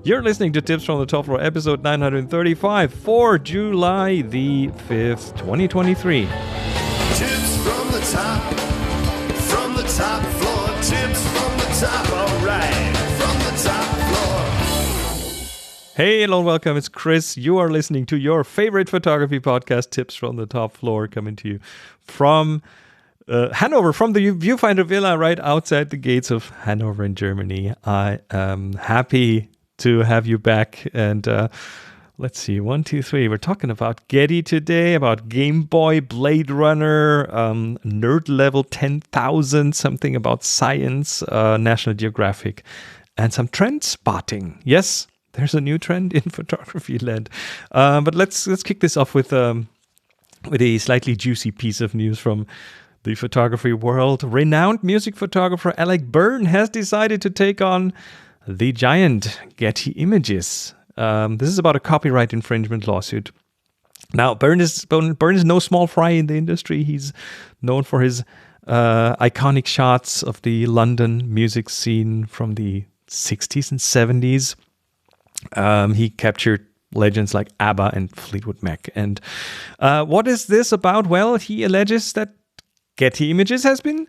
You're listening to Tips from the Top Floor, episode 935 for July the 5th, 2023. Tips from the top floor, tips from the top, alright, from the top floor. Hey, hello, welcome, it's Chris. You are listening to your favorite photography podcast, Tips from the Top Floor, coming to you from Hanover, from the Viewfinder Villa right outside the gates of Hanover in Germany. I am happy to have you back, and let's see, 1, 2, 3. We're talking about Getty today, about Game Boy, Blade Runner, Nerd Level 10,000, something about science, National Geographic, and some trend spotting. Yes, there's a new trend in photography land. But let's kick this off with a slightly juicy piece of news from the photography world. Renowned music photographer Alec Byrne has decided to take on the giant Getty Images. This is about a copyright infringement lawsuit. Now, Byrne is no small fry in the industry. He's known for his iconic shots of the London music scene from the 60s and 70s. He captured legends like ABBA and Fleetwood Mac. And what is this about? Well, he alleges that Getty Images has been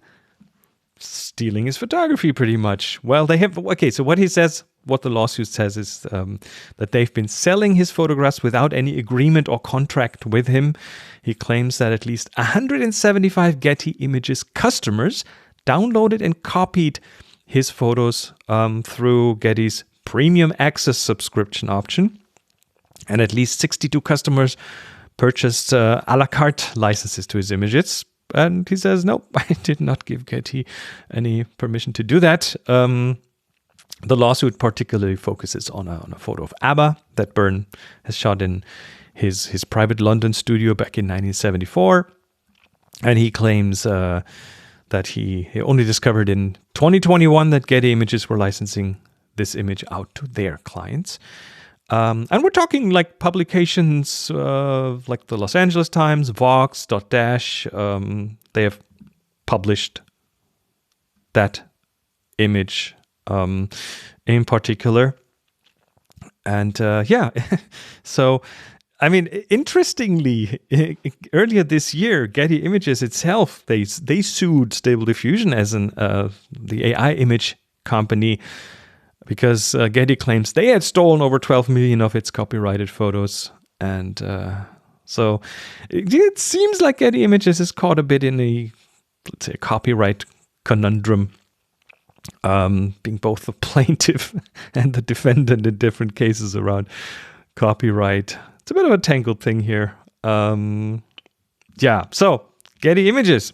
stealing his photography pretty much. Well, they have. Okay, so what the lawsuit says is that they've been selling his photographs without any agreement or contract with him. He claims that at least 175 Getty Images customers downloaded and copied his photos through Getty's premium access subscription option. And at least 62 customers purchased a la carte licenses to his images. And he says, nope, I did not give Getty any permission to do that. The lawsuit particularly focuses on a photo of ABBA that Byrne has shot in his private London studio back in 1974. And he claims that he only discovered in 2021 that Getty Images were licensing this image out to their clients. And we're talking like publications like the Los Angeles Times, Vox, Dash. They have published that image in particular. And so, I mean, interestingly, earlier this year, Getty Images itself, they sued Stable Diffusion as the AI image company, because Getty claims they had stolen over 12 million of its copyrighted photos. And so it seems like Getty Images is caught a bit in let's say, copyright conundrum, being both the plaintiff and the defendant in different cases around copyright. It's a bit of a tangled thing here. So Getty Images.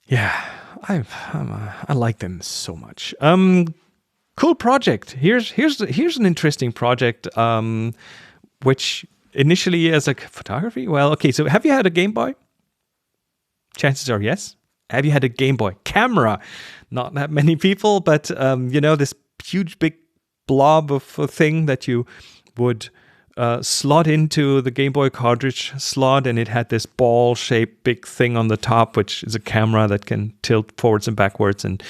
Yeah. I like them so much. Cool project. Here's an interesting project, which initially as a photography. Well, okay. So have you had a Game Boy? Chances are yes. Have you had a Game Boy camera? Not that many people, but this huge big blob of a thing that you would slot into the Game Boy cartridge slot, and it had this ball-shaped big thing on the top, which is a camera that can tilt forwards and backwards, and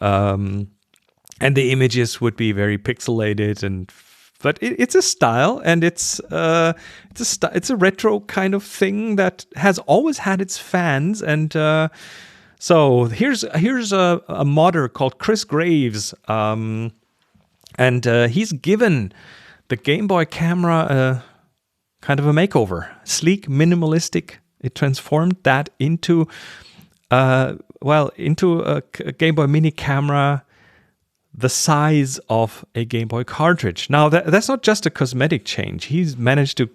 the images would be very pixelated. But it's a style, and it's a retro kind of thing that has always had its fans. And so here's a modder called Chris Graves, and he's given the Game Boy camera kind of a makeover. Sleek, minimalistic. It transformed that into a Game Boy mini camera the size of a Game Boy cartridge. Now, that's not just a cosmetic change. He's managed to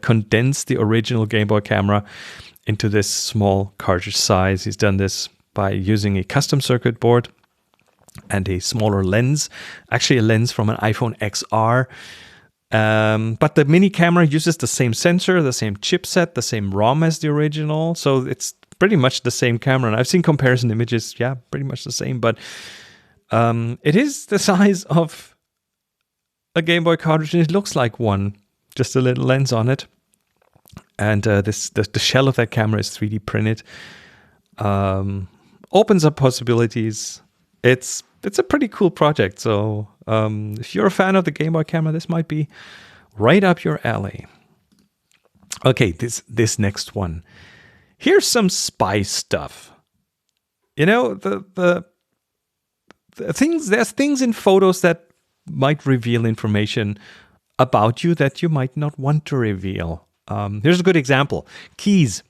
condense the original Game Boy camera into this small cartridge size. He's done this by using a custom circuit board and a smaller lens, actually a lens from an iPhone XR. But the mini camera uses the same sensor, the same chipset, the same ROM as the original. So it's pretty much the same camera. And I've seen comparison images. Yeah, pretty much the same. But it is the size of a Game Boy cartridge. And it looks like one, just a little lens on it. And the shell of that camera is 3D printed. Opens up possibilities. It's it's a pretty cool project. So if you're a fan of the Game Boy camera, this might be right up your alley. Okay, this next one. Here's some spy stuff. You know, the things, there's things in photos that might reveal information about you that you might not want to reveal. Here's a good example. Keys.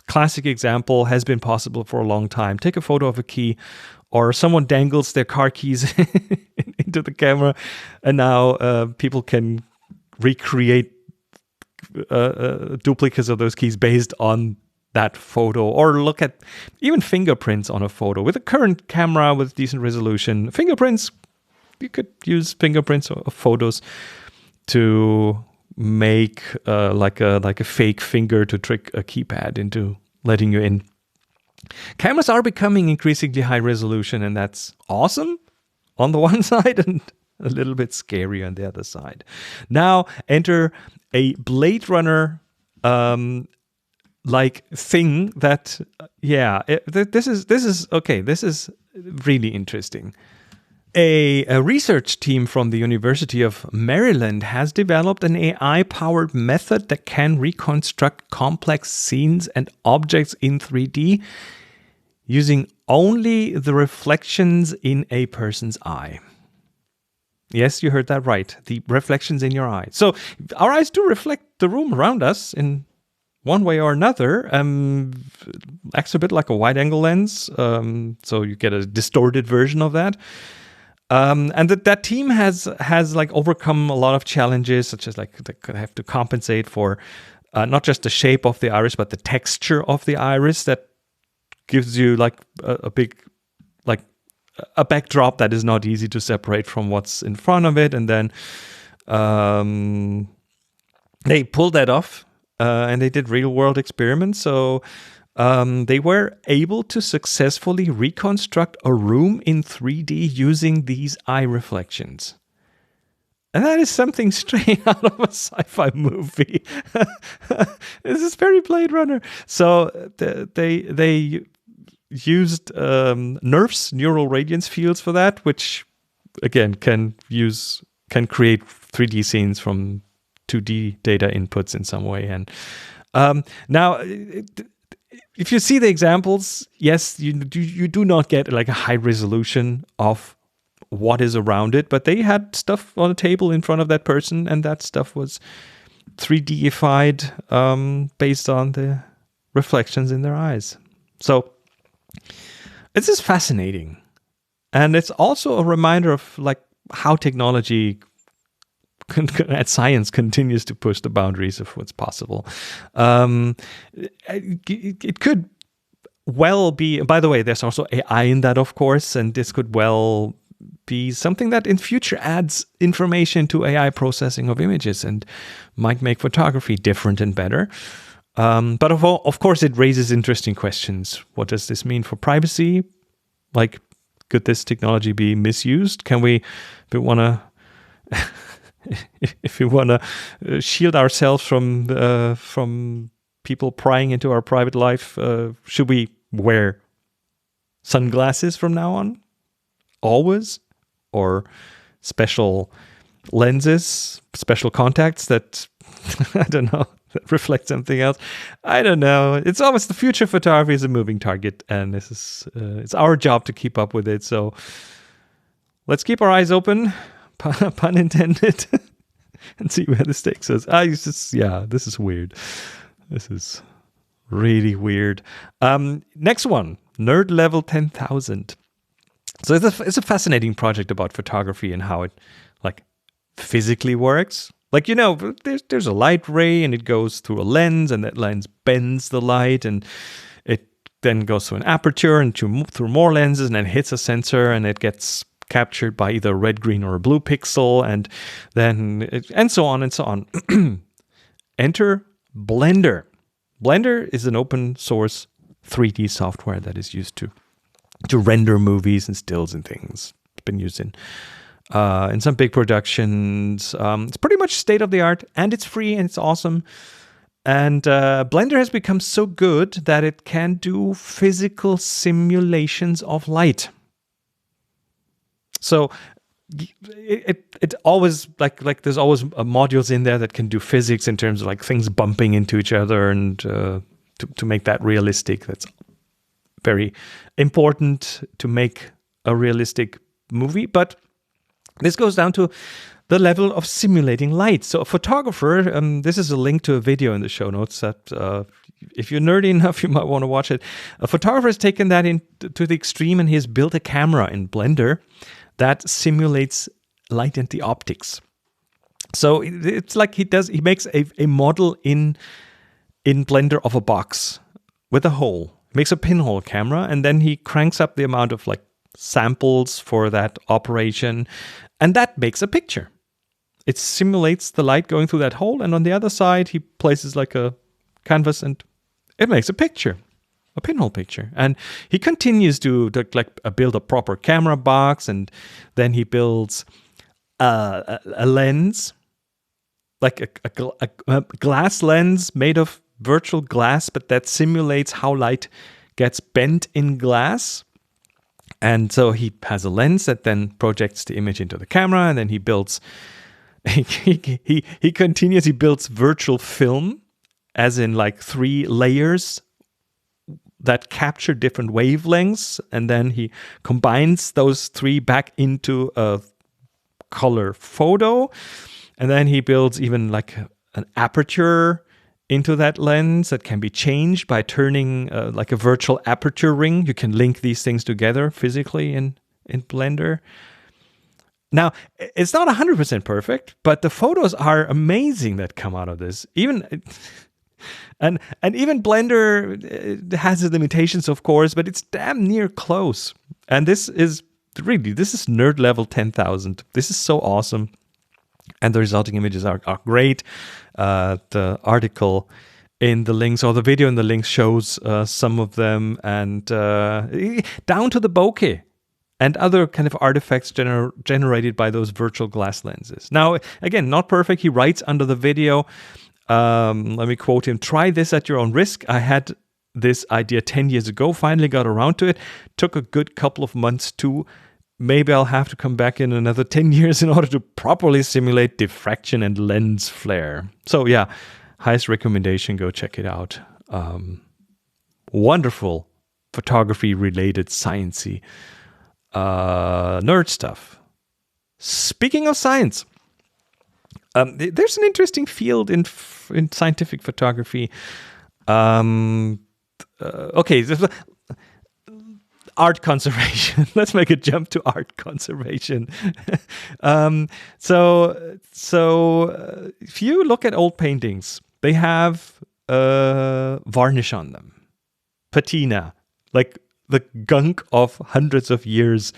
Classic example, has been possible for a long time. Take a photo of a key, or someone dangles their car keys into the camera, and now people can recreate duplicates of those keys based on that photo, or look at even fingerprints on a photo. With a current camera with decent resolution, fingerprints, you could use fingerprints of photos to make like a fake finger to trick a keypad into letting you in. Cameras are becoming increasingly high resolution, and that's awesome on the one side and a little bit scary on the other side. Now enter a Blade Runner like thing that this is okay. This is really interesting. A research team from the University of Maryland has developed an AI-powered method that can reconstruct complex scenes and objects in 3D using only the reflections in a person's eye. Yes, you heard that right. The reflections in your eye. So our eyes do reflect the room around us in one way or another. Acts a bit like a wide-angle lens, so you get a distorted version of that. And that team has like overcome a lot of challenges, such as like they could have to compensate for not just the shape of the iris, but the texture of the iris that gives you like a big, like a backdrop that is not easy to separate from what's in front of it. And then they pulled that off, and they did real world experiments. So they were able to successfully reconstruct a room in 3D using these eye reflections. And that is something straight out of a sci-fi movie. This is very Blade Runner. So they used NURFs, neural radiance fields, for that, which again can create 3D scenes from 2D data inputs in some way. And now, if you see the examples, yes, you do not get like a high resolution of what is around it, but they had stuff on a table in front of that person, and that stuff was 3D-ified based on the reflections in their eyes. So it's just fascinating, and it's also a reminder of like how technology and science continues to push the boundaries of what's possible. It could well be, by the way, there's also AI in that, of course, and this could well be something that in future adds information to AI processing of images and might make photography different and better. But of course, it raises interesting questions. What does this mean for privacy? Like, could this technology be misused? Can we, if we want to shield ourselves from people prying into our private life, should we wear sunglasses from now on? Always? Or special lenses, special contacts that, I don't know, that reflect something else? I don't know. It's always the future. Photography is a moving target, and this is it's our job to keep up with it. So let's keep our eyes open, pun intended, and see where this takes us. This is weird. This is really weird. Next one, Nerd Level 10,000. So it's a fascinating project about photography and how it like physically works. Like, you know, there's a light ray and it goes through a lens, and that lens bends the light, and it then goes through an aperture and through more lenses, and then hits a sensor, and it gets captured by either a red, green, or a blue pixel, and then and so on and so on. Enter Blender. Blender is an open source 3D software that is used to render movies and stills and things. It's been used in some big productions. It's pretty much state of the art, and it's free, and it's awesome. And Blender has become so good that it can do physical simulations of light. So it always like there's always modules in there that can do physics in terms of like things bumping into each other and to make that realistic. That's very important to make a realistic movie. But this goes down to the level of simulating light. So a photographer, this is a link to a video in the show notes that if you're nerdy enough, you might want to watch it. A photographer has taken that to the extreme, and he has built a camera in Blender that simulates light and the optics. So it's like he makes a model in Blender of a box with a hole. He makes a pinhole camera, and then he cranks up the amount of like samples for that operation, and that makes a picture. It simulates the light going through that hole, and on the other side he places like a canvas and it makes a picture. A pinhole picture. And he continues to build a proper camera box, and then he builds a lens, like a glass lens made of virtual glass, but that simulates how light gets bent in glass. And so he has a lens that then projects the image into the camera, and then he builds he continues, he builds virtual film, as in like 3 layers that capture different wavelengths, and then he combines those 3 back into a color photo, and then he builds even like an aperture into that lens that can be changed by turning like a virtual aperture ring. You can link these things together physically in Blender. Now, it's not 100% perfect, but the photos are amazing that come out of this. And even Blender has its limitations, of course, but it's damn near close. And this is nerd level 10,000. This is so awesome. And the resulting images are great. The article in the links, or the video in the links, shows some of them, and down to the bokeh and other kind of artifacts generated by those virtual glass lenses. Now, again, not perfect. He writes under the video, let me quote him, "Try this at your own risk. I had this idea 10 years ago, finally got around to it. Took a good couple of months too. Maybe I'll have to come back in another 10 years in order to properly simulate diffraction and lens flare." So yeah, highest recommendation, go check it out. Wonderful photography-related sciencey nerd stuff. Speaking of science, there's an interesting field in scientific photography. Okay, art conservation. Let's make a jump to art conservation. So if you look at old paintings, they have varnish on them, patina, like the gunk of hundreds of years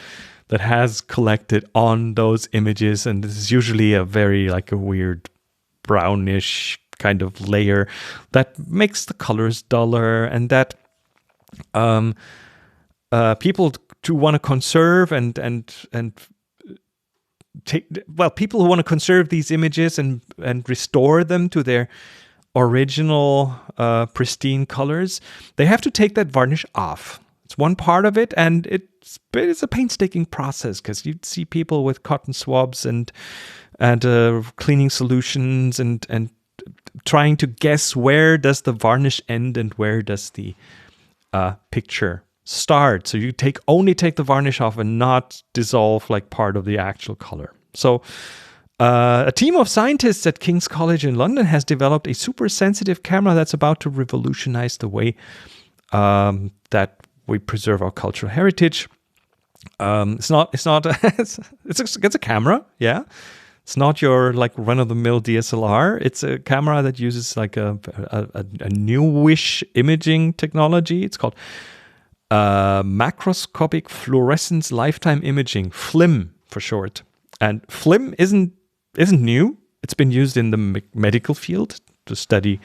that has collected on those images, and this is usually a very like a weird brownish kind of layer that makes the colors duller, and that people to want to conserve and people who want to conserve these images and restore them to their original pristine colors, they have to take that varnish off. It's one part of it, and it's a painstaking process, because you see people with cotton swabs and cleaning solutions and trying to guess where does the varnish end and where does the picture start. So you only take the varnish off and not dissolve like part of the actual color. So a team of scientists at King's College in London has developed a super sensitive camera that's about to revolutionize the way that we preserve our cultural heritage. It's a camera, yeah. It's not your like run-of-the-mill DSLR. It's a camera that uses like a newish imaging technology. It's called macroscopic fluorescence lifetime imaging, FLIM for short. And FLIM isn't new. It's been used in the medical field to study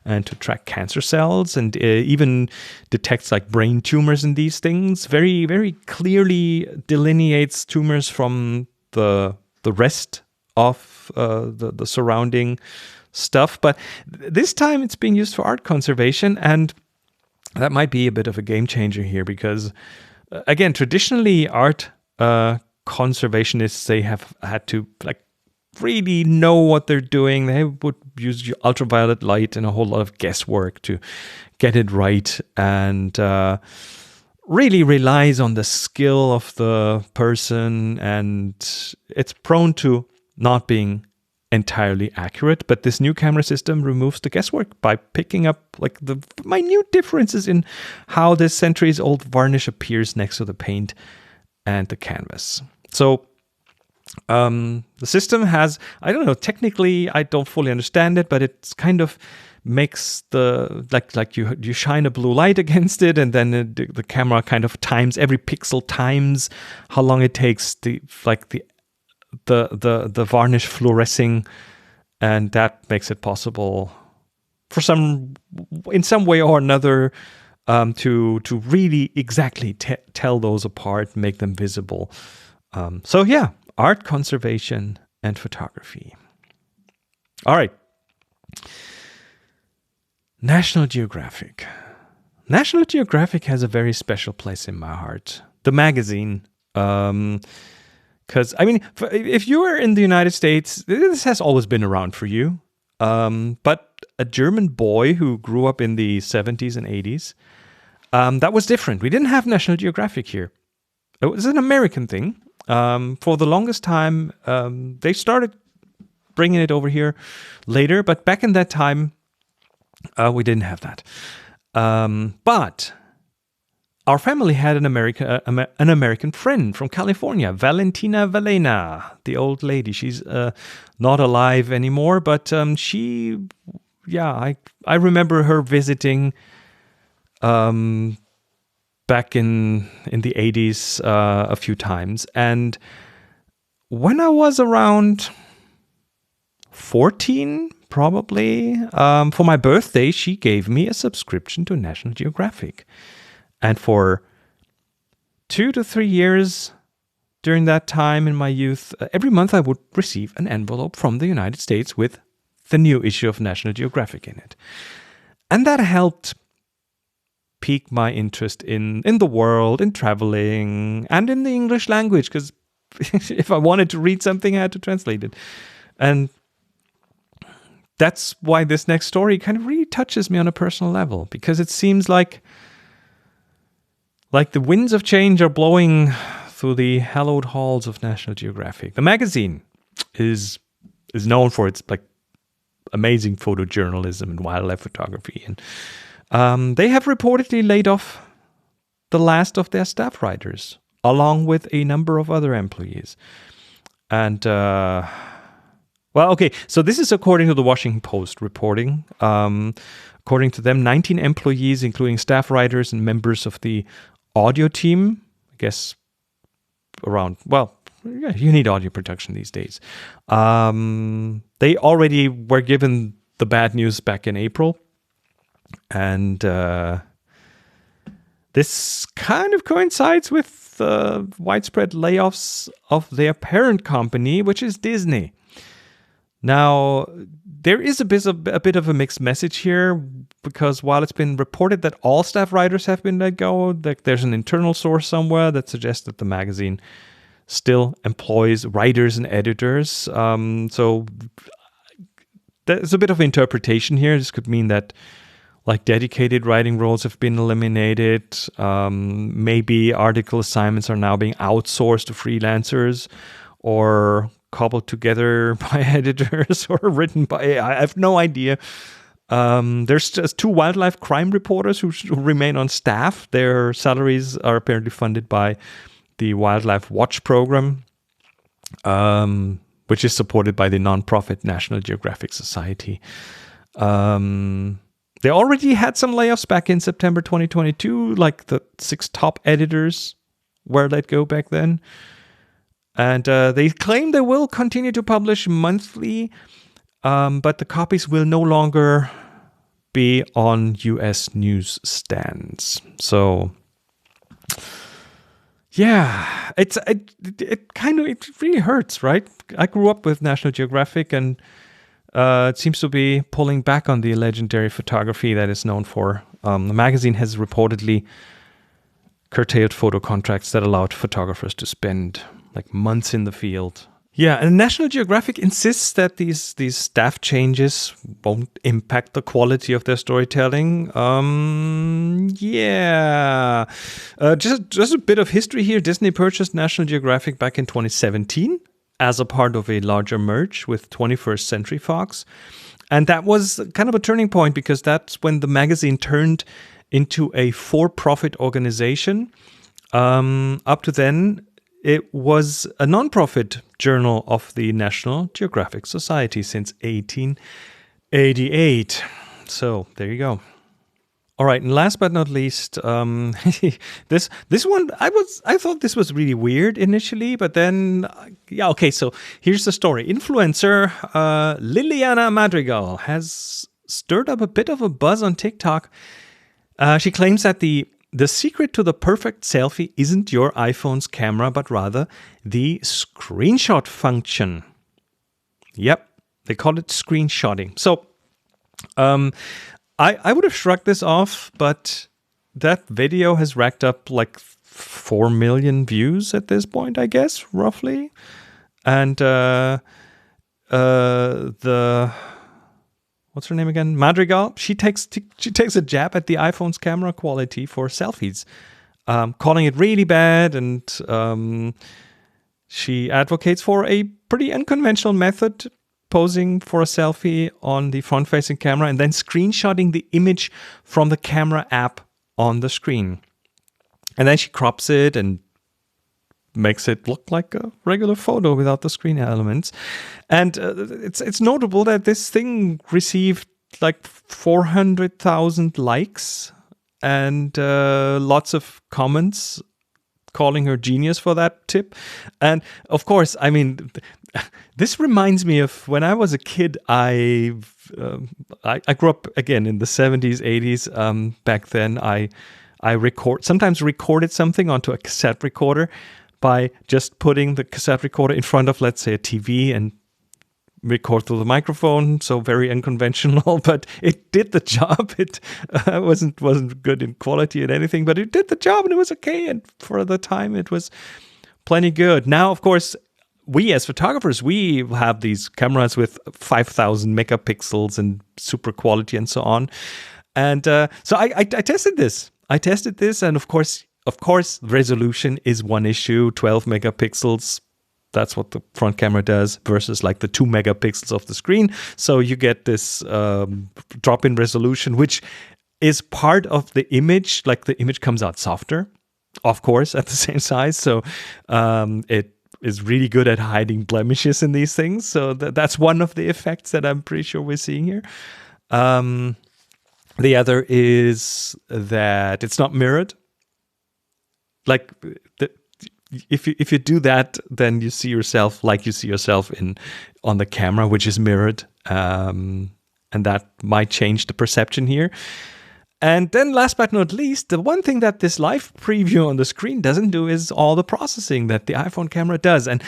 and to track cancer cells, and even detects like brain tumors and these things. Very, very clearly delineates tumors from the rest of the surrounding stuff. But this time it's being used for art conservation, and that might be a bit of a game changer here, because again, traditionally art conservationists, they have had to like really know what they're doing. They would use ultraviolet light and a whole lot of guesswork to get it right, and really relies on the skill of the person, and it's prone to not being entirely accurate. But this new camera system removes the guesswork by picking up like the minute differences in how this centuries-old varnish appears next to the paint and the canvas. So the system has, I don't know, technically I don't fully understand it, but it's kind of makes the like you shine a blue light against it, and then the camera kind of times every pixel times how long it takes the varnish fluorescing, and that makes it possible for in some way or another to really exactly tell those apart, make them visible. So yeah, art conservation and photography. All right. National Geographic. National Geographic has a very special place in my heart. The magazine. Because, I mean, if you were in the United States, this has always been around for you. But a German boy who grew up in the 70s and 80s, that was different. We didn't have National Geographic here. It was an American thing. For the longest time, they started bringing it over here later. But back in that time, we didn't have that. But our family had an American friend from California, Valentina Valena, the old lady. She's not alive anymore, but I remember her visiting back in the 80s a few times. And when I was around 14, probably, for my birthday, she gave me a subscription to National Geographic. And for 2 to 3 years during that time in my youth, every month I would receive an envelope from the United States with the new issue of National Geographic in it. And that helped pique my interest in the world, in traveling, and in the English language, because if I wanted to read something, I had to translate it. And that's why this next story kind of really touches me on a personal level, because it seems like the winds of change are blowing through the hallowed halls of National Geographic. The magazine is known for its like amazing photojournalism and wildlife photography, and they have reportedly laid off the last of their staff writers, along with a number of other employees. And well, okay, so this is according to the Washington Post reporting. According to them, 19 employees, including staff writers and members of the audio team, I guess around, well, yeah, you need audio production these days. They already were given the bad news back in April. And this kind of coincides with the widespread layoffs of their parent company, which is Disney. Now, there is a bit of a mixed message here, because while it's been reported that all staff writers have been let go, there's an internal source somewhere that suggests that the magazine still employs writers and editors. So there's a bit of interpretation here. This could mean that like dedicated writing roles have been eliminated. Maybe article assignments are now being outsourced to freelancers or cobbled together by editors or written by AI. I have no idea. There's just 2 wildlife crime reporters who remain on staff. Their salaries are apparently funded by the Wildlife Watch program, which is supported by the nonprofit National Geographic Society. They already had some layoffs back in September 2022, like the 6 top editors were let go back then. And they claim they will continue to publish monthly, but the copies will no longer be on US newsstands. So, yeah, it really hurts, right? I grew up with National Geographic, and it seems to be pulling back on the legendary photography that it's known for. The magazine has reportedly curtailed photo contracts that allowed photographers to spend like months in the field. Yeah, and National Geographic insists that these staff changes won't impact the quality of their storytelling. Just a bit of history here. Disney purchased National Geographic back in 2017 as a part of a larger merge with 21st Century Fox. And that was kind of a turning point because that's when the magazine turned into a for-profit organization. Up to then, it was a non-profit journal of the National Geographic Society since 1888. So there you go. All right, and last but not least, this one I thought this was really weird initially, but then okay. So here's the story. Influencer Liliana Madrigal has stirred up a bit of a buzz on TikTok. She claims that the secret to the perfect selfie isn't your iPhone's camera, but rather the screenshot function. Yep, they call it screenshotting. So, I would have shrugged this off, but that video has racked up like 4 million views at this point, I guess, roughly. And what's her name again? Madrigal. She takes a jab at the iPhone's camera quality for selfies, calling it really bad, and she advocates for a pretty unconventional method, posing for a selfie on the front-facing camera and then screenshotting the image from the camera app on the screen. And then she crops it and makes it look like a regular photo without the screen elements. And it's notable that this thing received like 400,000 likes and lots of comments calling her genius for that tip. And of course, I mean, this reminds me of when I was a kid. I grew up again in the 70s, 80s. Back then, I sometimes recorded something onto a cassette recorder by just putting the cassette recorder in front of, let's say, a TV and record through the microphone. So very unconventional, but it did the job. It wasn't good in quality and anything, but it did the job and it was okay. And for the time, it was plenty good. Now, of course, we as photographers, we have these cameras with 5,000 megapixels and super quality and so on. And so I tested this. And of course, resolution is one issue. 12 megapixels, that's what the front camera does, versus like the 2 megapixels of the screen. So you get this drop in resolution, which is part of the image. Like the image comes out softer, of course, at the same size. So it is really good at hiding blemishes in these things. So that's one of the effects that I'm pretty sure we're seeing here. The other is that it's not mirrored. Like if you do that, then you see yourself like you see yourself on the camera, which is mirrored, and that might change the perception here. And then last but not least, the one thing that this live preview on the screen doesn't do is all the processing that the iPhone camera does. And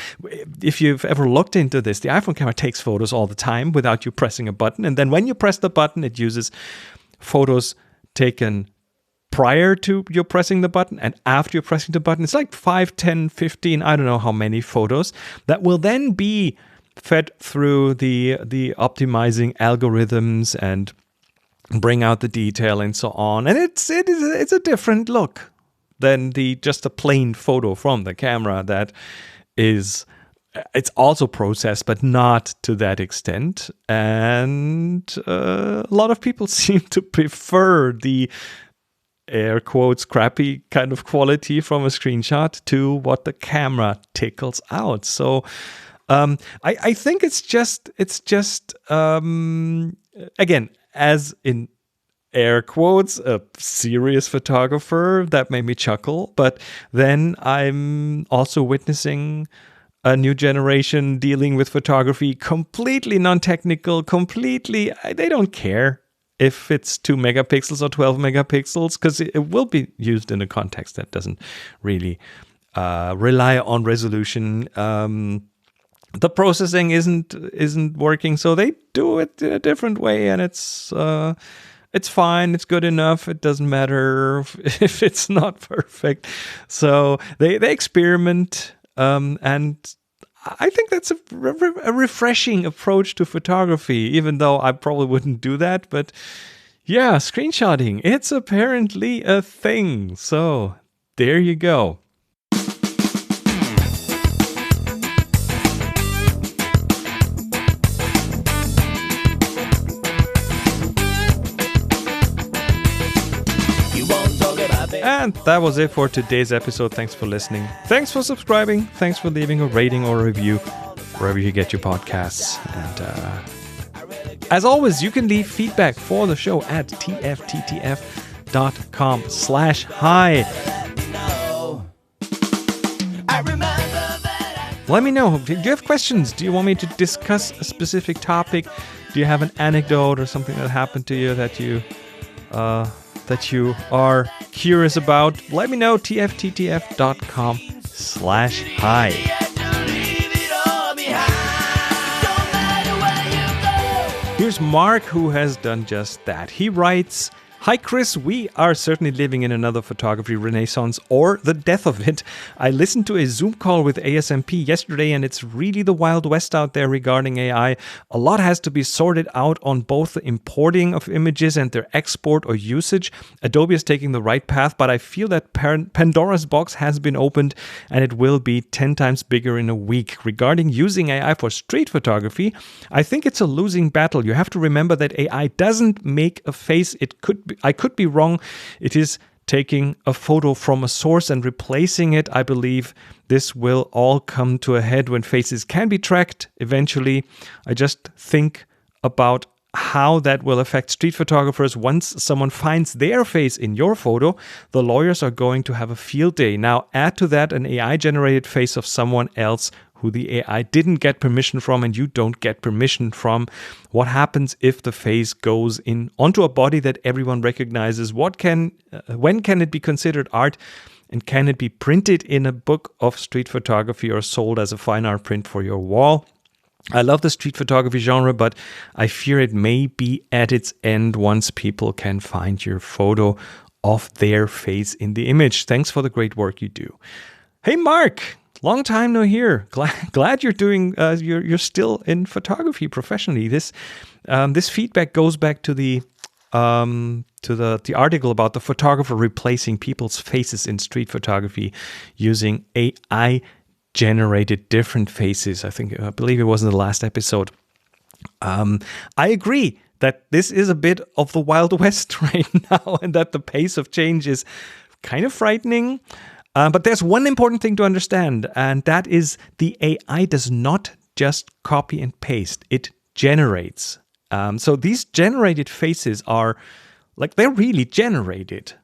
if you've ever looked into this, the iPhone camera takes photos all the time without you pressing a button. And then when you press the button, it uses photos taken prior to you pressing the button and after you're pressing the button. It's like 5, 10, 15, I don't know how many photos that will then be fed through the optimizing algorithms and bring out the detail and so on. And it's a different look than just a plain photo from the camera that is, it's also processed, but not to that extent. And a lot of people seem to prefer the air quotes crappy kind of quality from a screenshot to what the camera tickles out. So I think it's just again, as in air quotes, a serious photographer, that made me chuckle. But then I'm also witnessing a new generation dealing with photography completely non-technical, they don't care if it's 2 megapixels or 12 megapixels, because it will be used in a context that doesn't really rely on resolution. The processing isn't working, so they do it in a different way, and it's fine. It's good enough. It doesn't matter if it's not perfect. So they experiment. And I think that's a refreshing approach to photography, even though I probably wouldn't do that. But yeah, screenshotting, it's apparently a thing. So there you go. And that was it for today's episode. Thanks for listening. Thanks for subscribing. Thanks for leaving a rating or a review wherever you get your podcasts. And as always, you can leave feedback for the show at tfttf.com/hi. Let me know. Do you have questions? Do you want me to discuss a specific topic? Do you have an anecdote or something that happened to you that you are curious about? Let me know. tfttf.com/hi. Here's Mark, who has done just that. He writes, "Hi Chris, we are certainly living in another photography renaissance or the death of it. I listened to a Zoom call with ASMP yesterday and it's really the Wild West out there regarding AI. A lot has to be sorted out on both the importing of images and their export or usage. Adobe is taking the right path, but I feel that Pandora's box has been opened and it will be 10 times bigger in a week. Regarding using AI for street photography, I think it's a losing battle. You have to remember that AI doesn't make a face. I could be wrong. It is taking a photo from a source and replacing it. I believe this will all come to a head when faces can be tracked eventually. I just think about how that will affect street photographers. Once someone finds their face in your photo, the lawyers are going to have a field day. Now add to that an AI-generated face of someone else who the AI didn't get permission from and you don't get permission from. What happens if the face goes in onto a body that everyone recognizes? When can it be considered art? And can it be printed in a book of street photography or sold as a fine art print for your wall? I love the street photography genre, but I fear it may be at its end once people can find your photo of their face in the image. Thanks for the great work you do." Hey, Mark. Long time no hear. Glad you're doing. You're still in photography professionally. This feedback goes back to the article about the photographer replacing people's faces in street photography using AI generated different faces. I believe it was in the last episode. I agree that this is a bit of the Wild West right now, and that the pace of change is kind of frightening. But there's one important thing to understand, and that is the AI does not just copy and paste, it generates. So these generated faces are, they're really generated.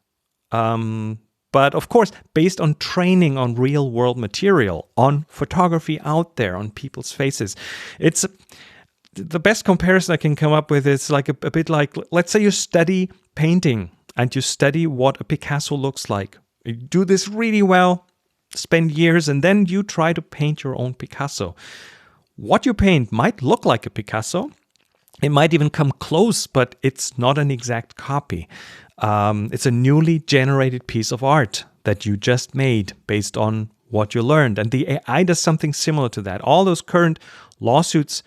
But of course, based on training on real world material, on photography out there, on people's faces. It's the best comparison I can come up with is a bit like, let's say you study painting and you study what a Picasso looks like. You do this really well, spend years, and then you try to paint your own Picasso. What you paint might look like a Picasso. It might even come close, but it's not an exact copy. It's a newly generated piece of art that you just made based on what you learned. And the AI does something similar to that. All those current lawsuits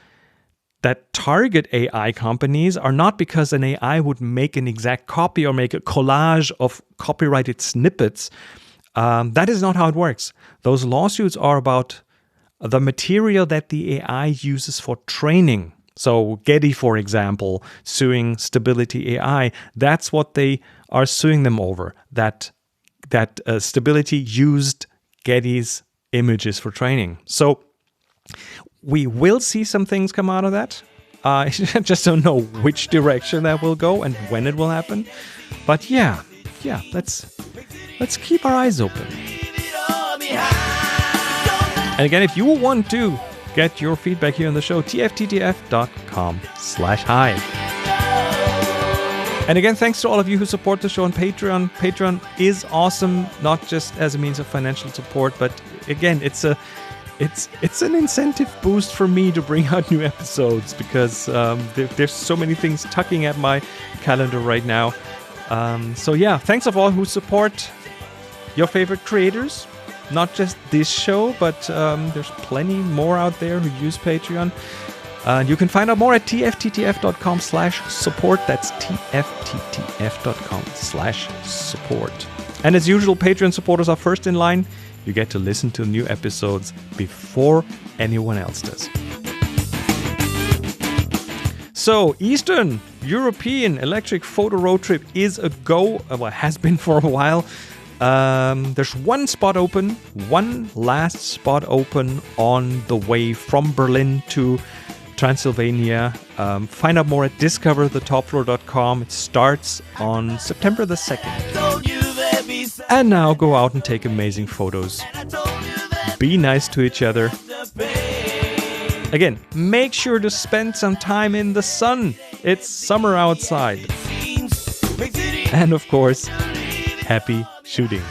that target AI companies are not because an AI would make an exact copy or make a collage of copyrighted snippets. That is not how it works. Those lawsuits are about the material that the AI uses for training. So Getty, for example, suing Stability AI, that's what they are suing them over, that Stability used Getty's images for training. So we will see some things come out of that. I just don't know which direction that will go and when it will happen. But yeah, let's keep our eyes open. And again, if you want to get your feedback here on the show, tfttf.com/hi. And again, thanks to all of you who support the show on Patreon. Patreon is awesome, not just as a means of financial support, but again, it's an incentive boost for me to bring out new episodes because there's so many things tugging at my calendar right now. So yeah, thanks of all who support your favorite creators. not just this show, but there's plenty more out there who use Patreon. You can find out more at tfttf.com/support. That's tfttf.com/support. And as usual, Patreon supporters are first in line. You get to listen to new episodes before anyone else does. So, Eastern European electric photo road trip is a go. Well, has been for a while. There's one last spot open on the way from Berlin to Transylvania. Find out more at discoverthetopfloor.com. It starts on September the 2nd. And now go out and take amazing photos. Be nice to each other. Again, make sure to spend some time in the sun. It's summer outside. And of course, happy shooting.